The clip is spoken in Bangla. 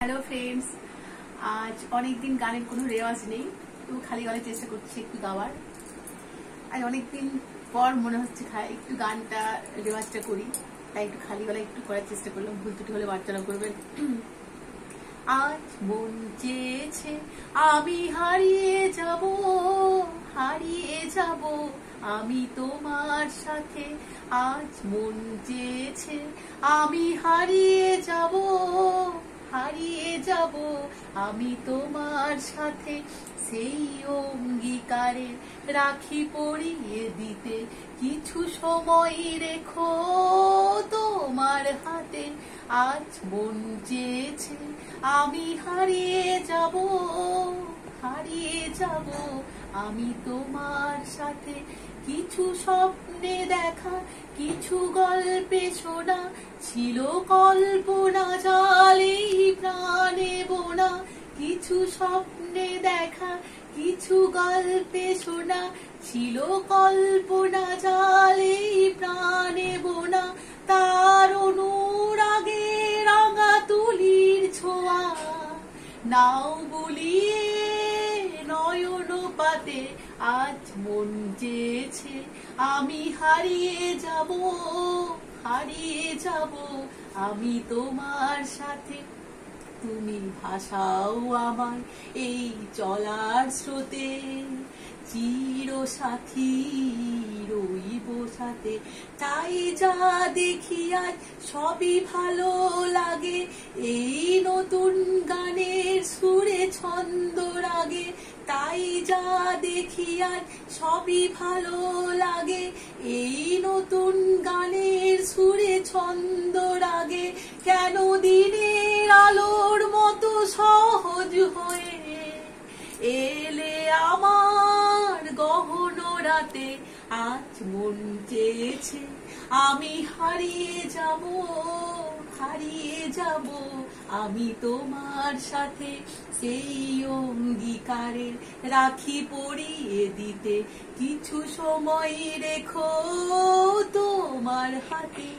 হ্যালো ফ্রেন্ডস, আজ অনেকদিন গানের কোনো রেওয়াজ নেই, তো খালি গলায় চেষ্টা করছি একটু গাওয়ার। আজ অনেকদিন পর মনে হচ্ছে একটু গানটা রেওয়াজটা করি, তাই একটু খালি গলায় একটু করার চেষ্টা করলাম। ভুল ত্রুটি হলে মার্জনা করবেন। আজ মন চেয়েছে আমি হারিয়ে যাব, হারিয়ে যাব আমি তোমার সাথে। আজ মন চেয়েছে আমি হারিয়ে যাব, হারিয়ে যাব আমি তোমার সাথে। সেই অঙ্গীকারে রাখি পরিয়ে দিতে কিছু সময় রেখো তোমার হাতে। আজ মন চেয়েছে আমি হারিয়ে যাব, হারিয়ে যাব আমি তোমার সাথে। কিছু স্বপ্নে দেখা, কিছু গল্পে শোনা, ছিল কল্পনা জালেই প্রাণে বোনা। কিছু স্বপ্নে দেখা, কিছু গল্পে শোনা, ছিল কল্পনা জালেই প্রাণে বোনা। তার অনুরাগে রাঙা তুলির ছোঁয়া নাও বলিয়ে নয়ন পাতে। আজ মন চেয়েছে আমি হারিয়ে যাব, হারিয়ে যাব আমি তোমার সাথে। তুমি ভাসাও আমায় এই চলার স্রোতে, চির সাথী রইব সাথে। তাই যা দেখি আজ সবই ভালো লাগে, এই নতুন গানের সুরে ছন্দ রাগে। তাই যা দেখি আজ সবই ভালো লাগে, এই নতুন গানের সুরে ছন্দ রাগে। কেন দিনের আলোর মতো সহজ হয়ে এলে আমার গহন রাতে। আজ মন চেয়েছে আমি হারিয়ে যাব, হারিয়ে যাব আমি তোমার সাথে। সেই অঙ্গীকারের রাখি পরিয়ে দিতে কিছু সময় রেখো তোমার হাতে।